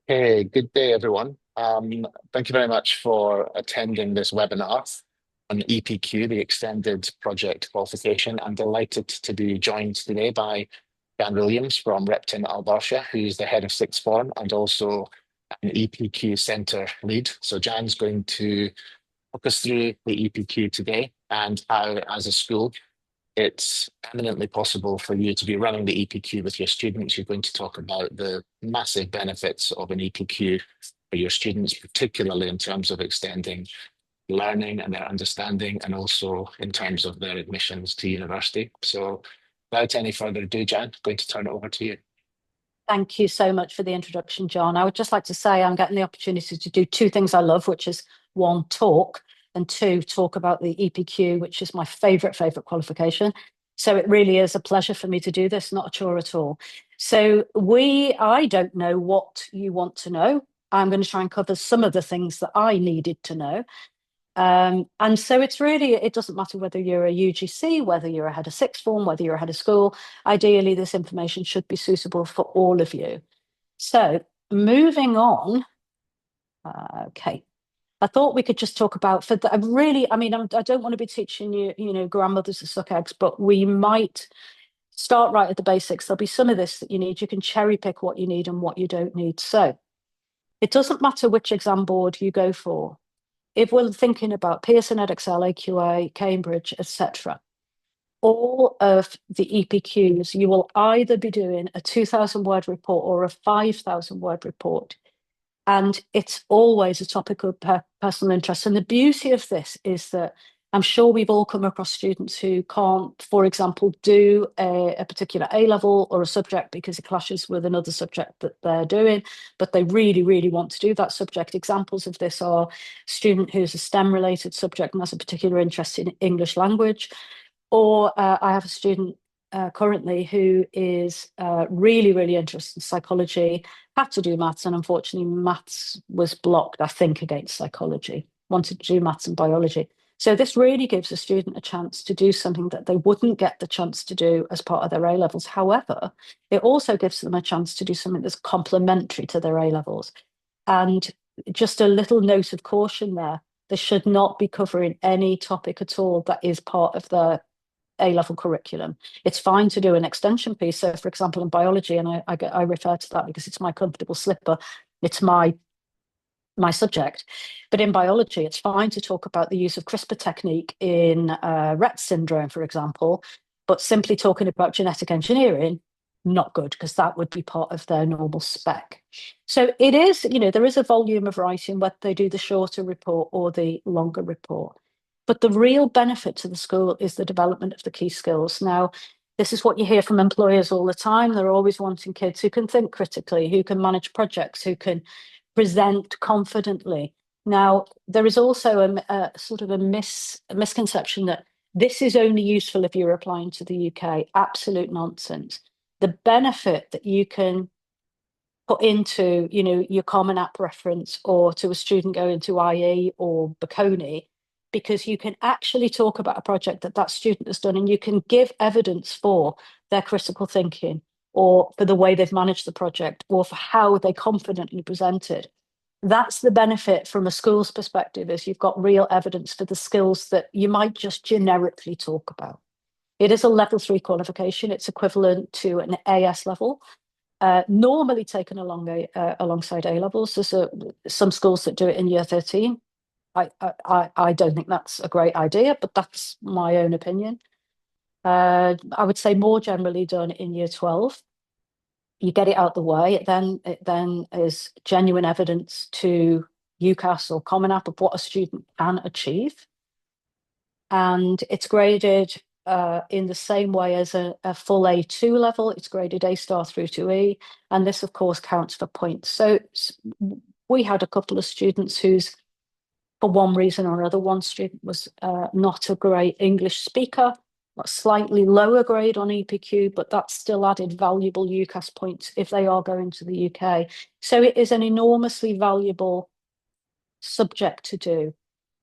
Hey, good day, everyone. Thank you very much for attending this webinar on EPQ, the Extended Project Qualification. I'm delighted to be joined today by Jan Williams from Repton Al Barsha, who's the head of sixth form and also an EPQ Centre lead. So Jan's going to talk us through the EPQ today and how, as a school, it's eminently possible for you to be running the EPQ with your students. You're going to talk about the massive benefits of an EPQ for your students, particularly in terms of extending learning and their understanding, and also in terms of their admissions to university. So without any further ado, Jan, I'm going to turn it over to you. Thank you so much for the introduction, John. I would just like to say I'm getting the opportunity to do two things I love, which is one, talk, and two, talk about the EPQ, which is my favourite qualification. So it really is a pleasure for me to do this, not a chore at all. I don't know what you want to know. I'm going to try and cover some of the things that I needed to know. And so it doesn't matter whether you're a UGC, whether you're a head of sixth form, whether you're a head of school. Ideally, this information should be suitable for all of you. So moving on, okay. I thought we could just talk about for the really, I mean, I don't want to be teaching you, grandmothers to suck eggs, but we might start right at the basics. There'll be some of this that you need. You can cherry pick what you need and what you don't need. So it doesn't matter which exam board you go for. If we're thinking about Pearson, Edexcel, AQA, Cambridge, etc., all of the EPQs, you will either be doing a 2,000 word report or a 5,000 word report. And it's always a topic of personal interest. And the beauty of this is that I'm sure we've all come across students who can't, for example, do a particular A level or a subject because it clashes with another subject that they're doing, but they really, really want to do that subject. Examples of this are a student who's a STEM related subject and has a particular interest in English language. Or I have a student currently who is really, really interested in psychology, had to do maths, and unfortunately, maths was blocked, I think, against psychology, wanted to do maths and biology. So this really gives a student a chance to do something that they wouldn't get the chance to do as part of their A levels. However, it also gives them a chance to do something that's complementary to their A levels. And just a little note of caution there, they should not be covering any topic at all that is part of their A-level curriculum. It's fine to do an extension piece. So, for example, in biology, and I refer to that because it's my comfortable slipper, it's my subject. But in biology, it's fine to talk about the use of CRISPR technique in Rett syndrome, for example, but simply talking about genetic engineering, not good, because that would be part of their normal spec. So it is, there is a volume of writing, whether they do the shorter report or the longer report. But the real benefit to the school is the development of the key skills. Now, this is what you hear from employers all the time. They're always wanting kids who can think critically, who can manage projects, who can present confidently. Now, there is also a sort of a misconception that this is only useful if you're applying to the UK. Absolute nonsense. The benefit that you can put into, your Common App reference or to a student going to IE or Bocconi, because you can actually talk about a project that student has done and you can give evidence for their critical thinking or for the way they've managed the project or for how they confidently presented. That's the benefit from a school's perspective, is you've got real evidence for the skills that you might just generically talk about. It is a level 3 qualification. It's equivalent to an AS level, normally taken alongside A levels. There's some schools that do it in year 13. I don't think that's a great idea, but that's my own opinion. I would say more generally done in year 12. You get it out the way, it then is genuine evidence to UCAS or Common App of what a student can achieve. And it's graded in the same way as a full A2 level. It's graded A star through to E. And this, of course, counts for points. So we had a couple of students whose, for one reason or another, one student was not a great English speaker, a slightly lower grade on EPQ, but that still added valuable UCAS points if they are going to the UK. So it is an enormously valuable subject to do.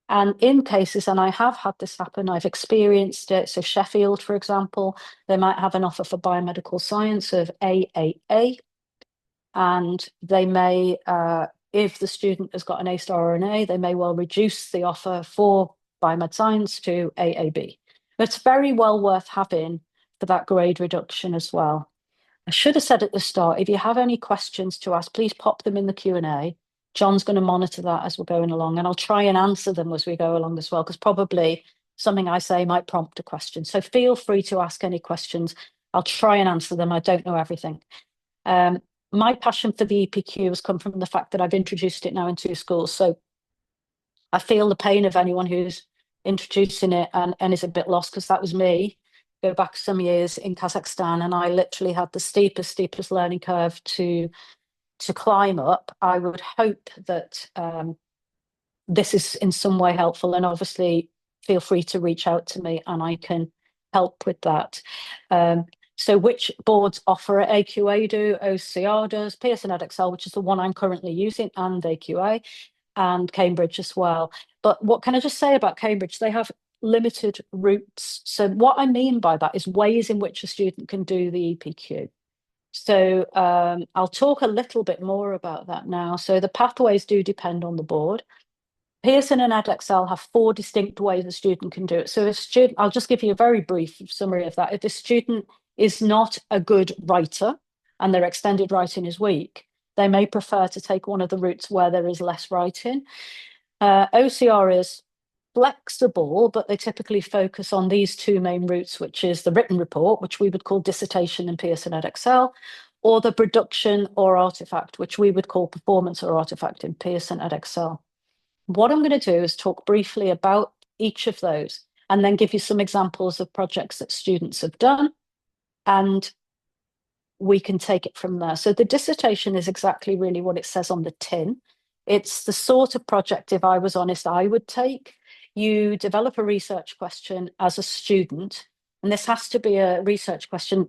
And in cases, and I have had this happen, I've experienced it. So Sheffield, for example, they might have an offer for biomedical science of AAA. and they may, if the student has got an A star or an A, they may well reduce the offer for biomed science to AAB. But it's very well worth having for that grade reduction as well. I should have said at the start, if you have any questions to ask, please pop them in the Q&A. John's going to monitor that as we're going along, and I'll try and answer them as we go along as well, because probably something I say might prompt a question. So feel free to ask any questions. I'll try and answer them. I don't know everything. My passion for the EPQ has come from the fact that I've introduced it now in 2 schools. So I feel the pain of anyone who's introducing it and is a bit lost, because that was me. Go back some years in Kazakhstan, and I literally had the steepest learning curve to climb up. I would hope that this is in some way helpful, and obviously feel free to reach out to me and I can help with that. So which boards offer it? AQA do, OCR does, Pearson EdXL, which is the one I'm currently using, and AQA, and Cambridge as well. But what can I just say about Cambridge? They have limited routes. So what I mean by that is ways in which a student can do the EPQ. So I'll talk a little bit more about that now. So the pathways do depend on the board. Pearson and EdXL have 4 distinct ways a student can do it. So a student, I'll just give you a very brief summary of that. If a student is not a good writer and their extended writing is weak, they may prefer to take one of the routes where there is less writing. OCR is flexible, but they typically focus on these 2 main routes, which is the written report, which we would call dissertation in Pearson EdXL, or the production or artifact, which we would call performance or artifact in Pearson EdXL. What I'm going to do is talk briefly about each of those and then give you some examples of projects that students have done, and we can take it from there. So the dissertation is exactly really what it says on the tin. It's the sort of project, if I was honest, I would take. You develop a research question as a student, and this has to be a research question.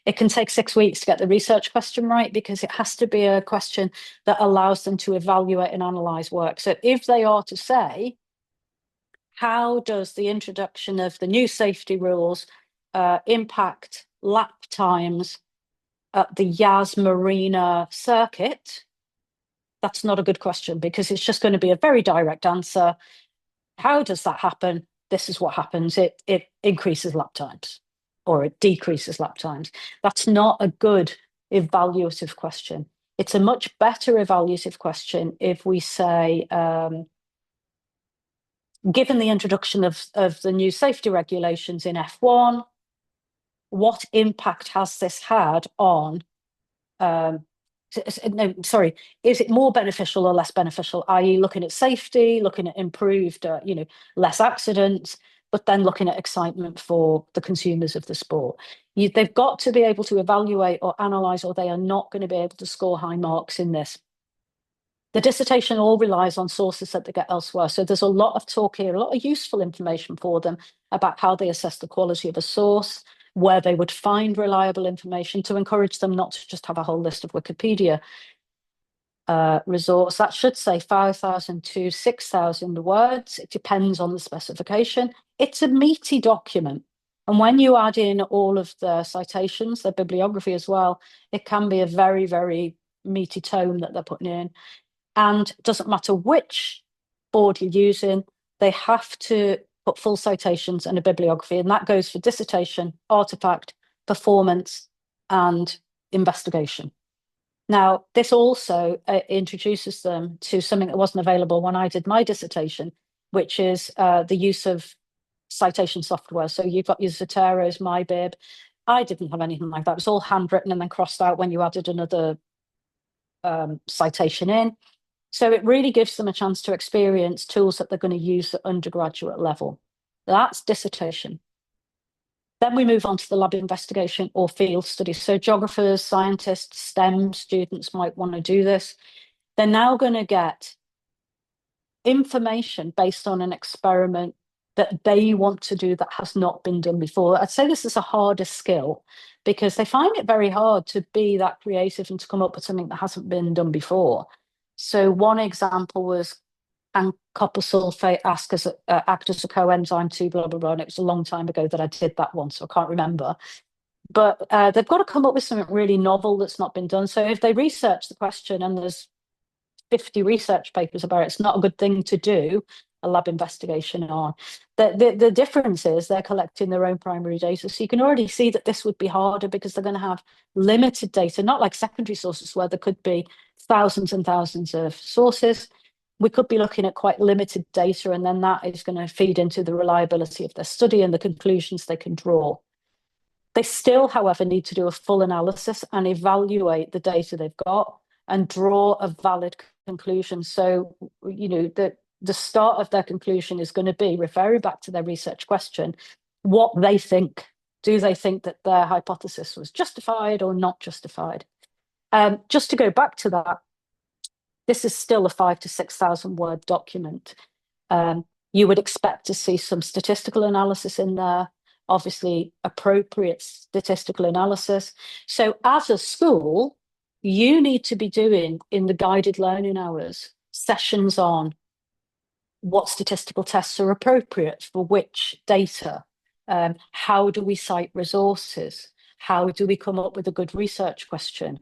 It can take 6 weeks to get the research question right, because it has to be a question that allows them to evaluate and analyze work. So if they are to say, how does the introduction of the new safety rules impact lap times at the Yas Marina circuit? That's not a good question, because it's just going to be a very direct answer. How does that happen? This is what happens. It increases lap times, or it decreases lap times. That's not a good evaluative question. It's a much better evaluative question if we say, given the introduction of the new safety regulations in F1, what impact has this had on no, sorry, is it more beneficial or less beneficial, i.e. looking at safety, looking at improved, less accidents, but then looking at excitement for the consumers of the sport. They've got to be able to evaluate or analyse, or they are not going to be able to score high marks in this. The dissertation all relies on sources that they get elsewhere. So there's a lot of talk here, a lot of useful information for them about how they assess the quality of a source, where they would find reliable information, to encourage them not to just have a whole list of Wikipedia resource. That should say 5,000 to 6,000 words. It depends on the specification. It's a meaty document. And when you add in all of the citations, the bibliography as well, it can be a very, very meaty tome that they're putting in. And it doesn't matter which board you're using, they have to put full citations and a bibliography, and that goes for dissertation, artifact, performance, and investigation. Now, this also introduces them to something that wasn't available when I did my dissertation, which is the use of citation software. So you've got your Zoteros, MyBib. I didn't have anything like that. It was all handwritten and then crossed out when you added another citation in. So it really gives them a chance to experience tools that they're going to use at undergraduate level. That's dissertation. Then we move on to the lab investigation or field study. So geographers, scientists, STEM students might want to do this. They're now going to get information based on an experiment that they want to do that has not been done before. I'd say this is a harder skill, because they find it very hard to be that creative and to come up with something that hasn't been done before. So one example was, and copper sulfate act as a coenzyme to blah, blah, blah. And it was a long time ago that I did that one, so I can't remember. But they've got to come up with something really novel that's not been done. So if they research the question and there's 50 research papers about it, it's not a good thing to do a lab investigation on. The difference is they're collecting their own primary data. So you can already see that this would be harder because they're going to have limited data, not like secondary sources where there could be thousands and thousands of sources. We could be looking at quite limited data, and then that is going to feed into the reliability of their study and the conclusions they can draw. They still, however, need to do a full analysis and evaluate the data they've got and draw a valid conclusion. So, the start of their conclusion is going to be referring back to their research question, what they think. Do they think that their hypothesis was justified or not justified? Just to go back to that, this is still a 5,000 to 6,000 word document. You would expect to see some statistical analysis in there, obviously appropriate statistical analysis. So as a school, you need to be doing in the guided learning hours sessions on what statistical tests are appropriate for which data. How do we cite resources? How do we come up with a good research question?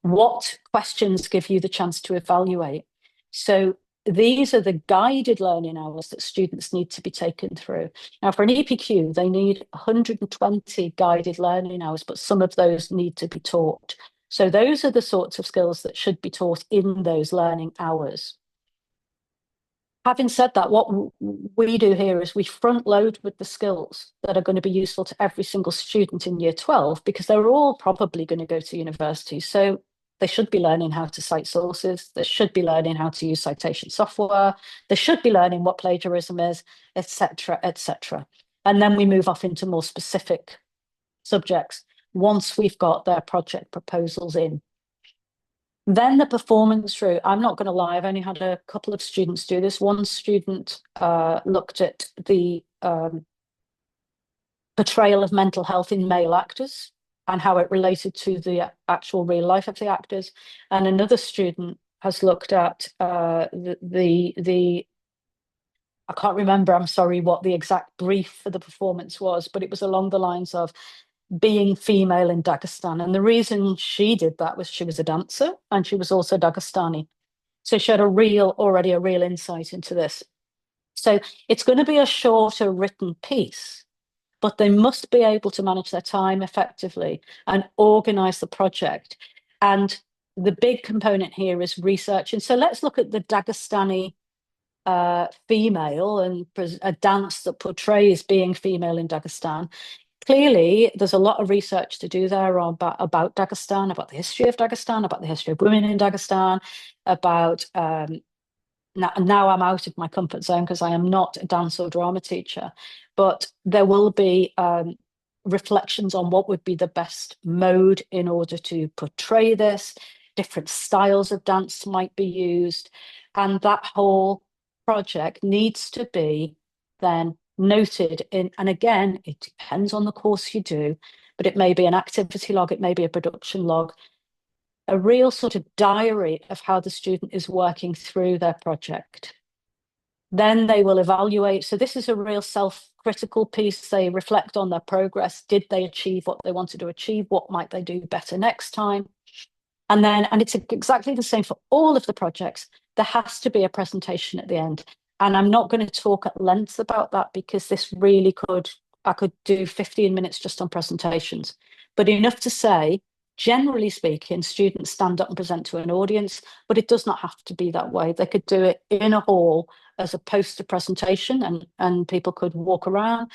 What questions give you the chance to evaluate? So these are the guided learning hours that students need to be taken through. Now, for an EPQ, they need 120 guided learning hours, but some of those need to be taught. So those are the sorts of skills that should be taught in those learning hours. Having said that, what we do here is we front load with the skills that are going to be useful to every single student in year 12, because they're all probably going to go to university. So they should be learning how to cite sources. They should be learning how to use citation software. They should be learning what plagiarism is, etc., etc. And then we move off into more specific subjects once we've got their project proposals in. Then the performance route, I'm not going to lie, I've only had a couple of students do this. One student looked at the portrayal of mental health in male actors and how it related to the actual real life of the actors. And another student has looked at the I can't remember, I'm sorry, what the exact brief for the performance was, but it was along the lines of being female in Dagestan. And the reason she did that was she was a dancer and she was also Dagestani. So she had already a real insight into this. So it's going to be a shorter written piece, but they must be able to manage their time effectively and organize the project. And the big component here is research. And so let's look at the Dagestani female and a dance that portrays being female in Dagestan. Clearly, there's a lot of research to do there about Dagestan, about the history of Dagestan, about the history of women in Dagestan, about now I'm out of my comfort zone because I am not a dance or drama teacher, but there will be reflections on what would be the best mode in order to portray this. Different styles of dance might be used, and that whole project needs to be then noted in, and again, it depends on the course you do, but it may be an activity log, it may be a production log, a real sort of diary of how the student is working through their project. Then they will evaluate. So this is a real self-critical piece. They reflect on their progress. Did they achieve what they wanted to achieve? What might they do better next time? And it's exactly the same for all of the projects. There has to be a presentation at the end. And I'm not going to talk at length about that because this really I could do 15 minutes just on presentations. But enough to say, generally speaking, students stand up and present to an audience, but it does not have to be that way. They could do it in a hall as a poster presentation and people could walk around.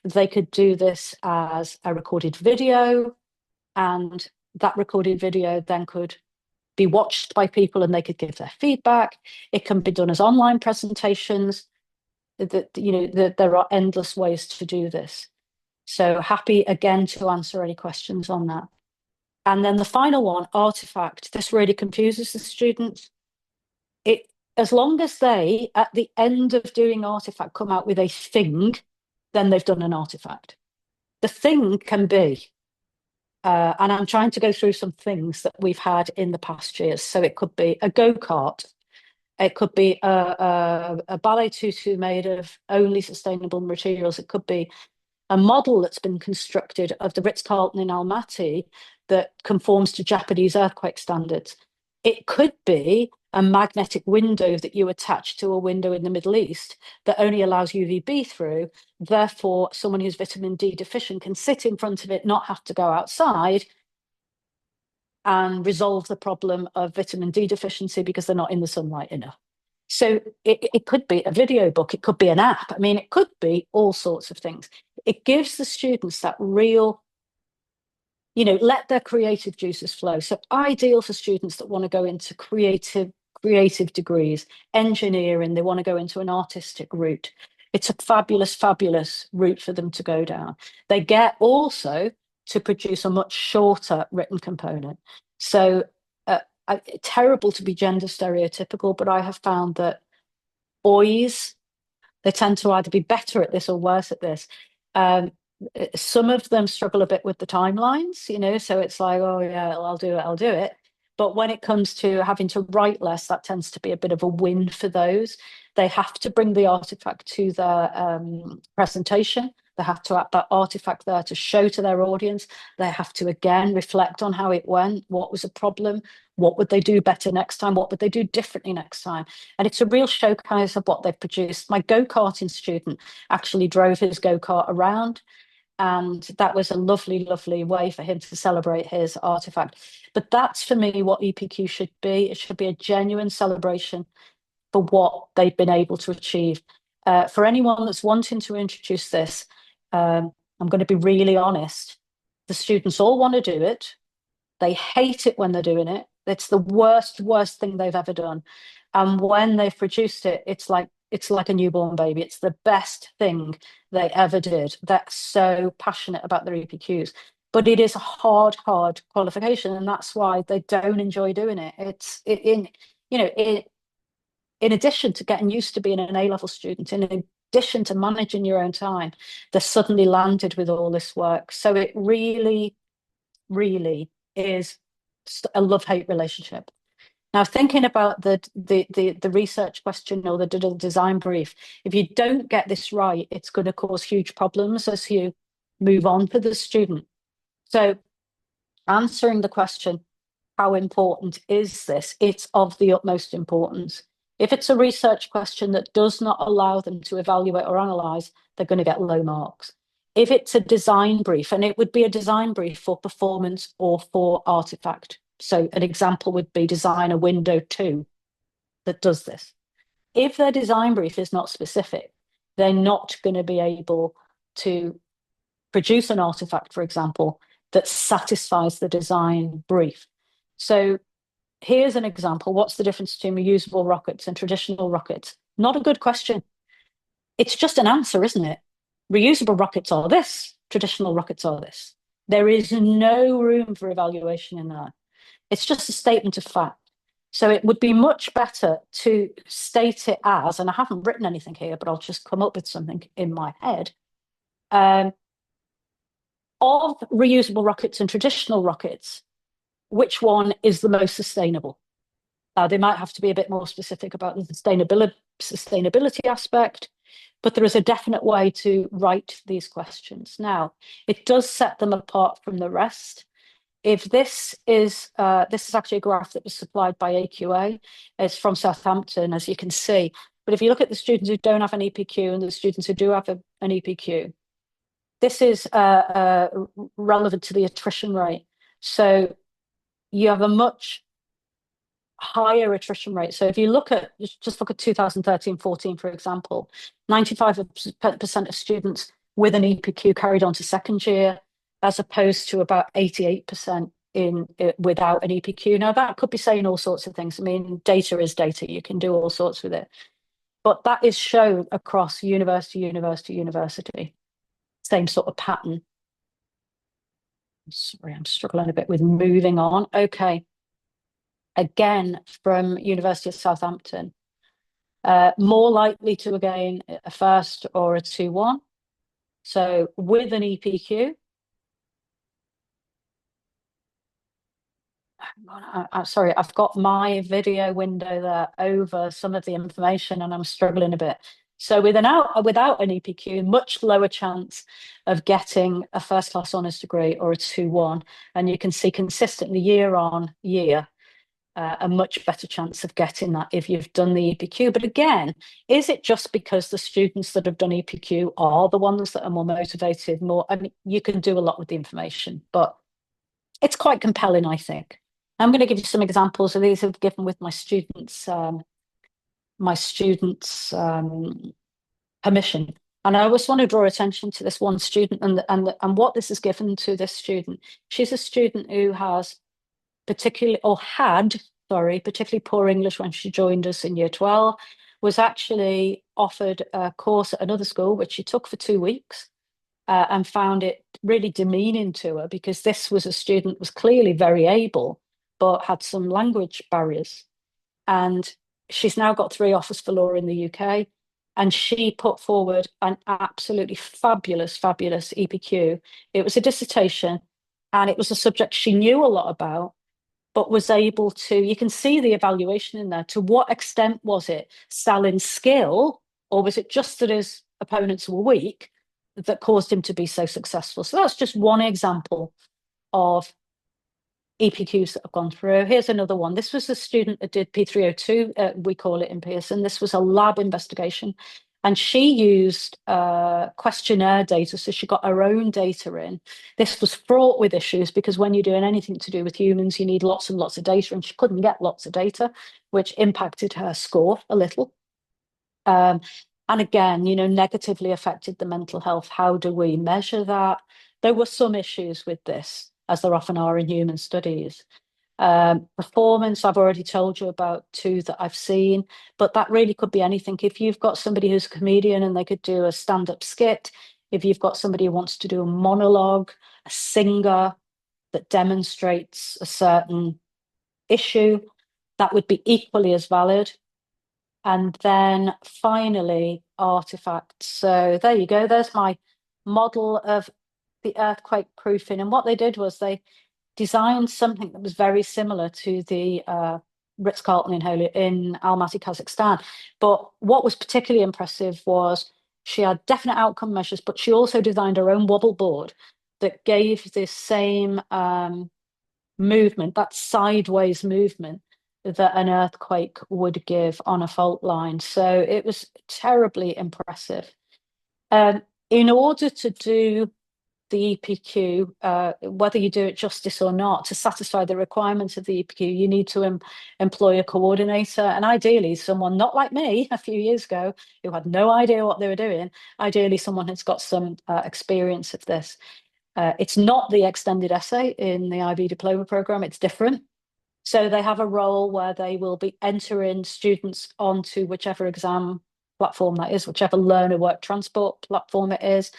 They could do this as a recorded video, and that recorded video then could be watched by people and they could give their feedback. It can be done as online presentations. There are endless ways to do this. So happy again to answer any questions on that. And then the final one, artifact. This really confuses the students. As long as they, at the end of doing artifact, come out with a thing, then they've done an artifact. The thing can be, and I'm trying to go through some things that we've had in the past years. So it could be a go-kart. It could be a ballet tutu made of only sustainable materials. It could be a model that's been constructed of the Ritz-Carlton in Almaty that conforms to Japanese earthquake standards. It could be a magnetic window that you attach to a window in the Middle East that only allows UVB through. Therefore, someone who's vitamin D deficient can sit in front of it, not have to go outside, and resolve the problem of vitamin D deficiency because they're not in the sunlight enough. So it could be a video book, it could be an app. I mean, it could be all sorts of things. It gives the students that real, let their creative juices flow. So ideal for students that want to go into creative degrees, engineering, they want to go into an artistic route. It's a fabulous, fabulous route for them to go down. They get also to produce a much shorter written component. So terrible to be gender stereotypical, but I have found that boys, they tend to either be better at this or worse at this. Some of them struggle a bit with the timelines, so it's like, oh yeah, I'll do it. But when it comes to having to write less, that tends to be a bit of a win for those. They have to bring the artifact to their presentation. They have to have that artifact there to show to their audience. They have to, again, reflect on how it went. What was a problem? What would they do better next time? What would they do differently next time? And it's a real showcase of what they've produced. My go-karting student actually drove his go-kart around, and that was a lovely, lovely way for him to celebrate his artifact. But that's, for me, what EPQ should be. It should be a genuine celebration for what they've been able to achieve. For anyone that's wanting to introduce this, I'm going to be really honest. The students all want to do it. They hate it when they're doing it. It's the worst thing they've ever done. And when they've produced it, it's like a newborn baby. It's the best thing they ever did. They're so passionate about their EPQs. But it is a hard qualification, and that's why they don't enjoy doing it. In addition to getting used to being an A-level student, in addition to managing your own time, they're suddenly landed with all this work. So it really, really is a love-hate relationship. Now, thinking about the research question or the design brief, if you don't get this right, it's going to cause huge problems as you move on for the student. So answering the question, how important is this? It's of the utmost importance. If it's a research question that does not allow them to evaluate or analyze, they're going to get low marks. If it's a design brief, and it would be a design brief for performance or for artifact. So an example would be design a window 2 that does this. If their design brief is not specific, they're not going to be able to produce an artifact, for example, that satisfies the design brief. So here's an example. What's the difference between reusable rockets and traditional rockets? Not a good question. It's just an answer, isn't it? Reusable rockets are this, traditional rockets are this. There is no room for evaluation in that. It's just a statement of fact. So it would be much better to state it as, and I haven't written anything here, but I'll just come up with something in my head. Of reusable rockets and traditional rockets, which one is the most sustainable? They might have to be a bit more specific about the sustainability aspect, but there is a definite way to write these questions. Now, it does set them apart from the rest. If this is actually a graph that was supplied by AQA, it's from Southampton, as you can see. But if you look at the students who don't have an EPQ and the students who do have an EPQ, this is relevant to the attrition rate. So you have a much higher attrition rate. So if you just look at 2013-14, for example, 95% of students with an EPQ carried on to second year, as opposed to about 88% without an EPQ. Now, that could be saying all sorts of things. I mean, data is data. You can do all sorts with it. But that is shown across university. Same sort of pattern. Sorry, I'm struggling a bit with moving on. Okay. Again, from University of Southampton, more likely to gain a first or a 2-1. So with an EPQ, I'm sorry, I've got my video window there over some of the information and I'm struggling a bit. So without an EPQ, much lower chance of getting a first class honours degree or a 2-1. And you can see consistently year on year a much better chance of getting that if you've done the EPQ. But again, is it just because the students that have done EPQ are the ones that are more motivated, I mean, you can do a lot with the information, but it's quite compelling, I think. I'm going to give you some examples of these I've given with my students' permission. And I always want to draw attention to this one student and what this has given to this student. She's a student who has particularly poor English when she joined us in year 12, was actually offered a course at another school, which she took for 2 weeks, and found it really demeaning to her because this was a student was clearly very able, but had some language barriers. And she's now got 3 offers for law in the UK. And she put forward an absolutely fabulous EPQ. It was a dissertation, and it was a subject she knew a lot about, but was able to, you can see the evaluation in there. To what extent was it Stalin's skill, or was it just that his opponents were weak that caused him to be so successful? So that's just one example of EPQs that have gone through. Here's another one. This was a student that did P302, we call it in Pearson. This was a lab investigation, and she used questionnaire data. So she got her own data in. This was fraught with issues because when you're doing anything to do with humans, you need lots and lots of data, and she couldn't get lots of data, which impacted her score a little. And again, negatively affected the mental health. How do we measure that? There were some issues with this, as there often are in human studies. Performance, I've already told you about 2 that I've seen, but that really could be anything. If you've got somebody who's a comedian and they could do a stand-up skit, if you've got somebody who wants to do a monologue, a singer that demonstrates a certain issue, that would be equally as valid. And then finally, artifacts. So there you go. There's my model of the earthquake proofing. And what they did was they designed something that was very similar to the Ritz-Carlton in Almaty, Kazakhstan. But what was particularly impressive was she had definite outcome measures, but she also designed her own wobble board that gave this same movement, that sideways movement that an earthquake would give on a fault line. So it was terribly impressive. In order to do the EPQ, whether you do it justice or not, to satisfy the requirements of the EPQ, you need to employ a coordinator, and ideally someone not like me a few years ago who had no idea what they were doing. Ideally someone has got some experience of this. It's not the extended essay in the IB diploma program, it's different. So they have a role where they will be entering students onto whichever exam platform that is, whichever learner work transport platform it is.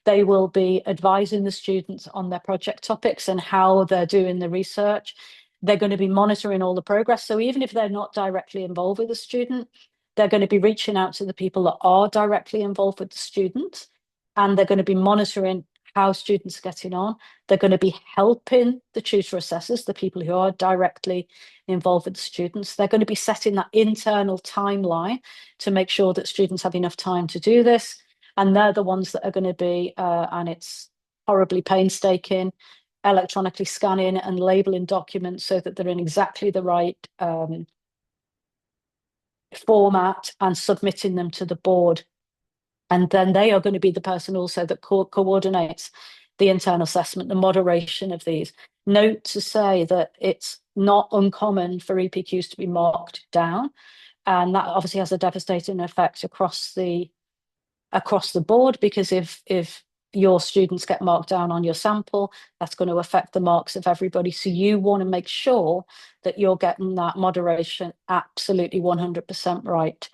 They will be advising the students on their project topics and how they're doing the research. They're going to be monitoring all the progress. So even if they're not directly involved with the student, they're going to be reaching out to the people that are directly involved with the student, and they're going to be monitoring how students are getting on. They're going to be helping the tutor assessors, the people who are directly involved with the students. They're going to be setting that internal timeline to make sure that students have enough time to do this. And they're the ones that are going to be, and it's horribly painstaking, electronically scanning and labeling documents so that they're in exactly the right format and submitting them to the board. And then they are going to be the person also that coordinates the internal assessment, the moderation of these. Note to say that it's not uncommon for EPQs to be marked down, and that obviously has a devastating effect across the board, because if your students get marked down on your sample, that's going to affect the marks of everybody. So you want to make sure that you're getting that moderation absolutely 100% right.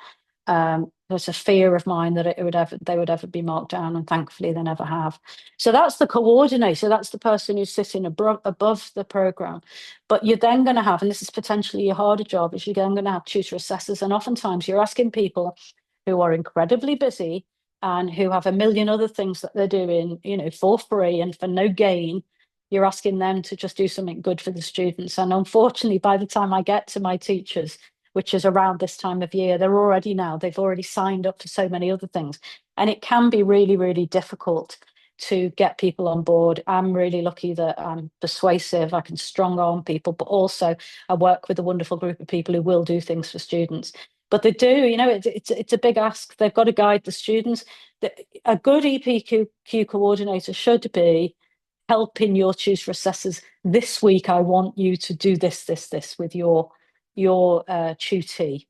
There's a fear of mine that they would ever be marked down, and thankfully they never have. So that's the coordinator. That's the person who's sitting above the program. But you're then going to have, and this is potentially your harder job, is you're then going to have tutor assessors, and oftentimes you're asking people who are incredibly busy and who have a million other things that they're doing, for free and for no gain. You're asking them to just do something good for the students. And unfortunately, by the time I get to my teachers, which is around this time of year, they've already signed up for so many other things. And it can be really, really difficult to get people on board. I'm really lucky that I'm persuasive, I can strong arm people, but also I work with a wonderful group of people who will do things for students. But they do, it's a big ask. They've got to guide the students. A good EPQ coordinator should be helping your tutor assessors. This week, I want you to do this with your tutee.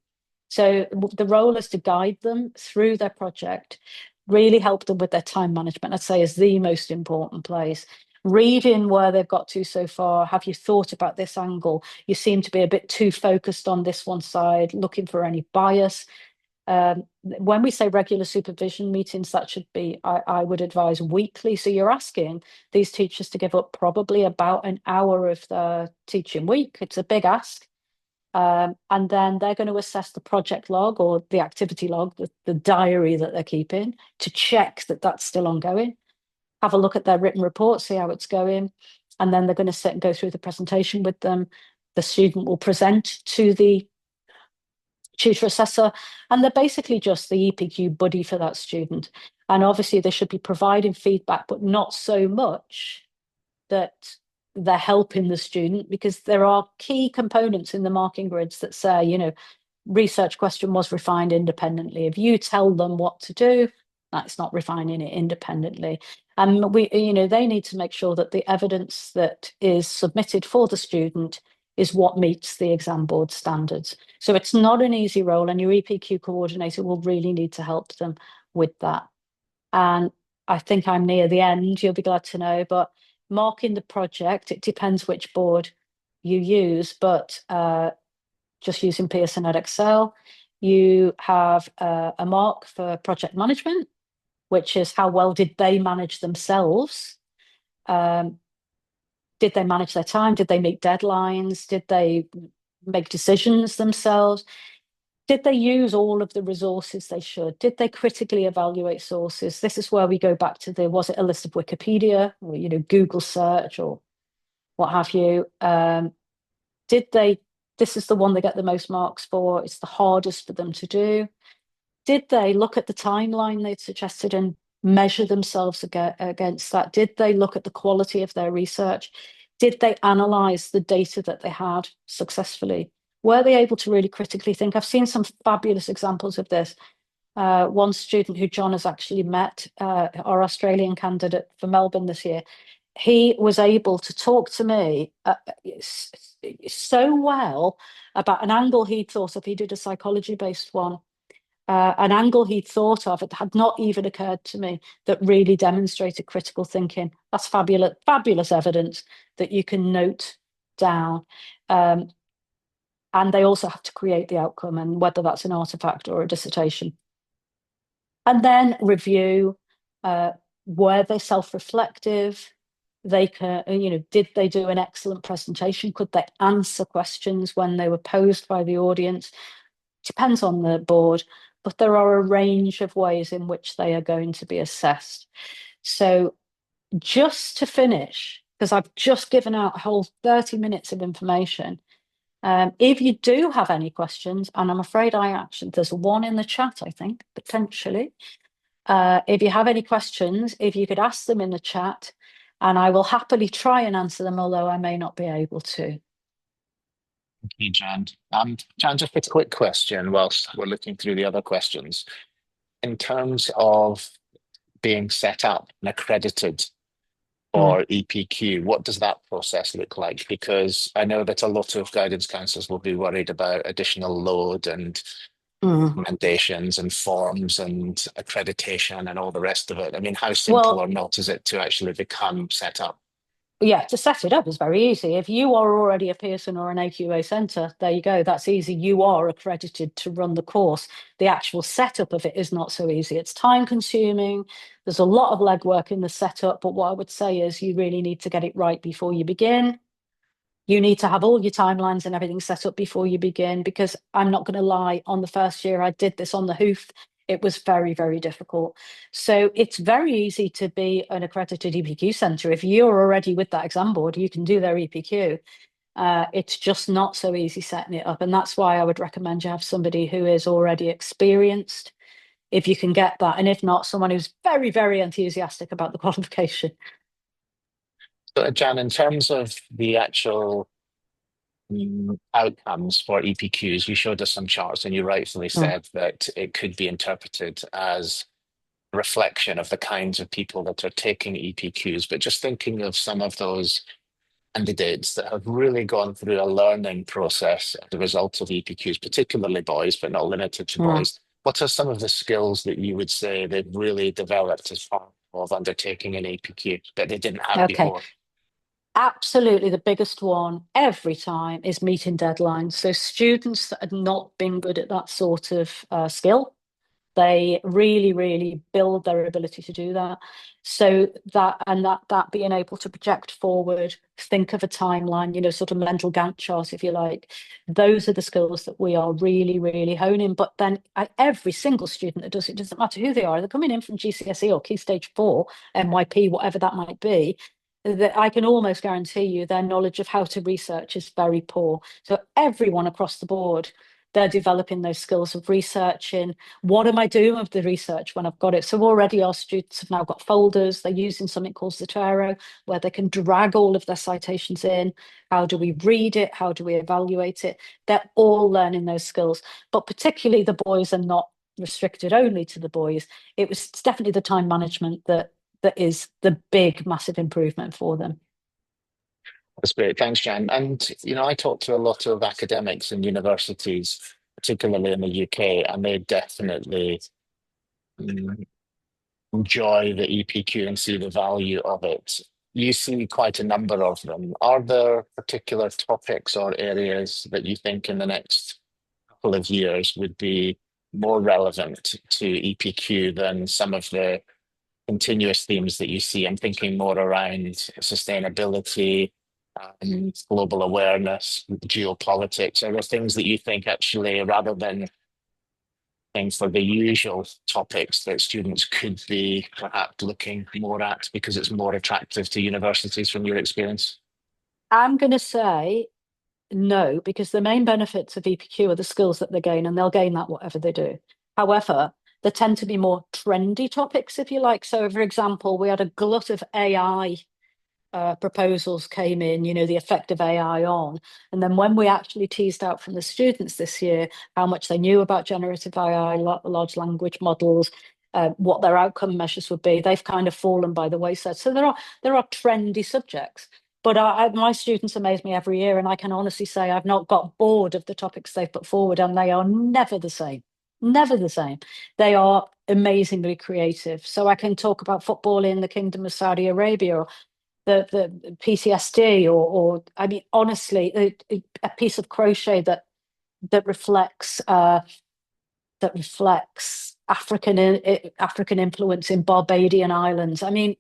So the role is to guide them through their project, really help them with their time management, I'd say is the most important place. Reading where they've got to so far. Have you thought about this angle? You seem to be a bit too focused on this one side, looking for any bias. When we say regular supervision meetings, that should be, I would advise, weekly. So you're asking these teachers to give up probably about an hour of their teaching week. It's a big ask. And then they're going to assess the project log or the activity log, the diary that they're keeping, to check that that's still ongoing. Have a look at their written report, see how it's going. And then they're going to sit and go through the presentation with them. The student will present to the tutor assessor, and they're basically just the EPQ buddy for that student. And obviously they should be providing feedback, but not so much that they're helping the student, because there are key components in the marking grids that say, research question was refined independently. If you tell them what to do, that's not refining it independently. And they need to make sure that the evidence that is submitted for the student is what meets the exam board standards. So it's not an easy role, and your EPQ coordinator will really need to help them with that. And I think I'm near the end, you'll be glad to know, but marking the project, it depends which board you use, but just using Pearson at Excel, you have a mark for project management, which is how well did they manage themselves? Did they manage their time? Did they meet deadlines? Did they make decisions themselves? Did they use all of the resources they should? Did they critically evaluate sources? This is where we go back to was it a list of Wikipedia or, Google search or what have you? This is the one they get the most marks for. It's the hardest for them to do. Did they look at the timeline they'd suggested and measure themselves against that? Did they look at the quality of their research? Did they analyze the data that they had successfully? Were they able to really critically think? I've seen some fabulous examples of this. One student who John has actually met, our Australian candidate for Melbourne this year, he was able to talk to me so well about an angle he'd thought of. He did a psychology-based one. An angle he'd thought of, it had not even occurred to me, that really demonstrated critical thinking. That's fabulous, fabulous evidence that you can note down. And they also have to create the outcome, and whether that's an artifact or a dissertation. And then review, were they self-reflective? Did they do an excellent presentation? Could they answer questions when they were posed by the audience? Depends on the board, but there are a range of ways in which they are going to be assessed. So just to finish, because I've just given out a whole 30 minutes of information, if you do have any questions, and I'm afraid there's one in the chat, I think, potentially. If you have any questions, if you could ask them in the chat, and I will happily try and answer them, although I may not be able to. Thank you, Jan. Jan, just a quick question whilst we're looking through the other questions. In terms of being set up and accredited for EPQ, what does that process look like? Because I know that a lot of guidance counsellors will be worried about additional load and recommendations and forms and accreditation and all the rest of it. I mean, how simple or not is it to actually become set up? Yeah, to set it up is very easy. If you are already a Pearson or an AQA centre, there you go. That's easy. You are accredited to run the course. The actual setup of it is not so easy. It's time consuming. There's a lot of legwork in the setup. But what I would say is you really need to get it right before you begin. You need to have all your timelines and everything set up before you begin, because I'm not going to lie, on the first year I did this on the hoof. It was very, very difficult. So it's very easy to be an accredited EPQ centre. If you're already with that exam board, you can do their EPQ. It's just not so easy setting it up. And that's why I would recommend you have somebody who is already experienced, if you can get that. And if not, someone who's very, very enthusiastic about the qualification. So, Jan, in terms of the actual outcomes for EPQs, you showed us some charts and you rightfully Mm. said that it could be interpreted as a reflection of the kinds of people that are taking EPQs. But just thinking of some of those candidates that have really gone through a learning process as a result of EPQs, particularly boys, but not limited to Mm. boys. What are some of the skills that you would say they've really developed as part of undertaking an EPQ that they didn't have Okay. before? Absolutely, the biggest one every time is meeting deadlines. So students that have not been good at that sort of skill, they really, really build their ability to do that. So that being able to project forward, think of a timeline, sort of mental Gantt chart, if you like. Those are the skills that we are really, really honing. But then every single student that does it, doesn't matter who they are, they're coming in from GCSE or Key Stage 4, NYP, whatever that might be, that I can almost guarantee you their knowledge of how to research is very poor. So everyone across the board, they're developing those skills of researching. What am I doing with the research when I've got it? So already our students have now got folders. They're using something called Zotero, where they can drag all of their citations in. How do we read it? How do we evaluate it? They're all learning those skills, but particularly the boys are not restricted only to the boys. It's definitely the time management that is the big, massive improvement for them. That's great. Thanks, Jan. And, I talk to a lot of academics in universities, particularly in the UK, and they definitely mm, enjoy the EPQ and see the value of it. You see quite a number of them. Are there particular topics or areas that you think in the next couple of years would be more relevant to EPQ than some of the continuous themes that you see? I'm thinking more around sustainability, global awareness, geopolitics. Are there things that you think actually, rather than things for the usual topics that students could be perhaps looking more at because it's more attractive to universities from your experience? I'm going to say no, because the main benefits of EPQ are the skills that they gain, and they'll gain that whatever they do. However, there tend to be more trendy topics, if you like. So, for example, we had a glut of AI proposals came in, the effect of AI on. And then when we actually teased out from the students this year how much they knew about generative AI, large language models, what their outcome measures would be, they've kind of fallen by the wayside. So there are trendy subjects. But my students amaze me every year, and I can honestly say I've not got bored of the topics they've put forward, and they are never the same. Never the same. They are amazingly creative. So I can talk about football in the Kingdom of Saudi Arabia, or the PTSD, or I mean, honestly, a piece of crochet that reflects African influence in Barbadian islands. I mean,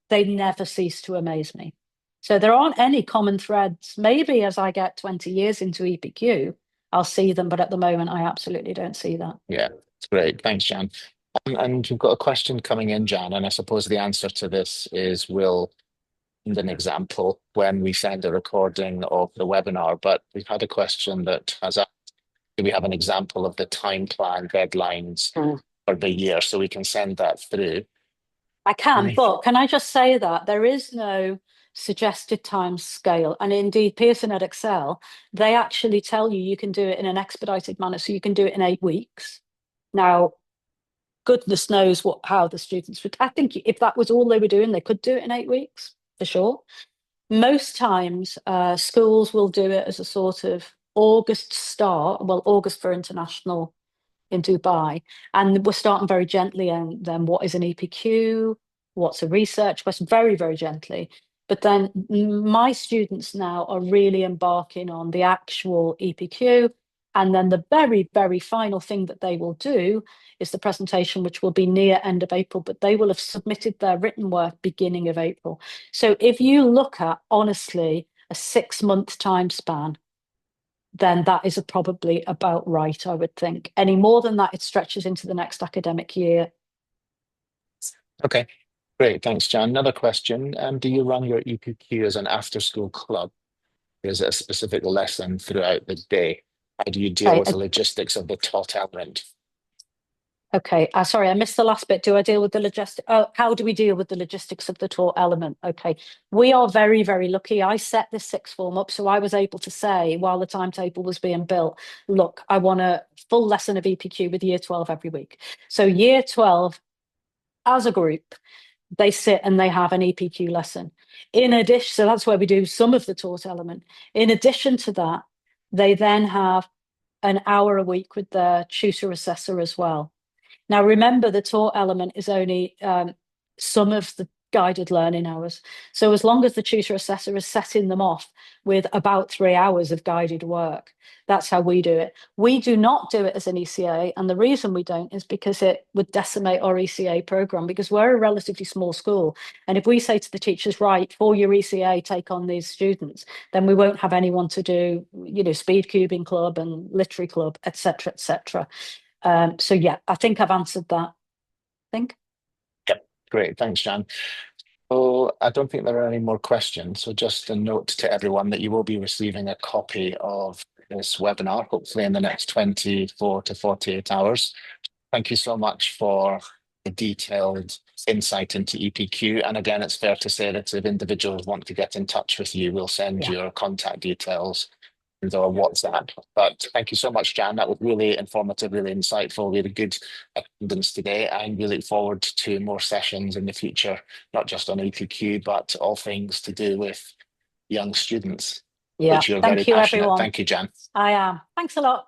they never cease to amaze me. So there aren't any common threads. Maybe as I get 20 years into EPQ, I'll see them, but at the moment, I absolutely don't see that. Yeah, it's great. Thanks, Jan. And we've got a question coming in, Jan, and I suppose the answer to this is we'll send an example when we send a recording of the webinar. But we've had a question that has asked, do we have an example of the time plan deadlines Mm. for the year so we can send that through? I can, Right. but can I just say that there is no suggested time scale? And indeed, Pearson at Excel, they actually tell you can do it in an expedited manner. So you can do it in 8 weeks. Now, goodness knows how the students would. I think if that was all they were doing, they could do it in 8 weeks for sure. Most times, schools will do it as a sort of August start, well, August for international in Dubai. And we're starting very gently. And then what is an EPQ? What's a research question? Very, very gently. But then my students now are really embarking on the actual EPQ. And then the very, very final thing that they will do is the presentation, which will be near end of April, but they will have submitted their written work beginning of April. So if you look at, honestly, a 6 month time span, then that is probably about right, I would think. Any more than that, it stretches into the next academic year. Okay, great. Thanks, Jan. Another question. Do you run your EPQ as an after-school club? Is it a specific lesson throughout the day? How do you deal Okay, with the logistics of the taught element? okay. Sorry, I missed the last bit. Do I deal with the logistic? Oh, how do we deal with the logistics of the taught element? Okay, we are very, very lucky. I set this sixth form up, so I was able to say while the timetable was being built, look, I want a full lesson of EPQ with year 12 every week. So year 12, as a group, they sit and they have an EPQ lesson. In addition, so that's where we do some of the taught element. In addition to that, they then have an hour a week with their tutor assessor as well. Now, remember, the taught element is only some of the guided learning hours. So as long as the tutor assessor is setting them off with about 3 hours of guided work, that's how we do it. We do not do it as an ECA. And the reason we don't is because it would decimate our ECA program, because we're a relatively small school. And if we say to the teachers, right, for your ECA, take on these students, then we won't have anyone to do, speed cubing club and literary club, etc., etc. So yeah, I think I've answered that. I think. Yep, great. Thanks, Jan. So I don't think there are any more questions. So just a note to everyone that you will be receiving a copy of this webinar, hopefully in the next 24 to 48 hours. Thank you so much for the detailed insight into EPQ. And again, it's fair to say that if individuals want to get in touch with you, we'll send Yeah. your contact details or WhatsApp. But thank you so much, Jan. That was really informative, really insightful. We had a good attendance today, and we look forward to more sessions in the future, not just on EPQ, but all things to do with young students, Yeah. which you're very Thank you, passionate. everyone. Thank you, Jan. I am. Thanks a lot.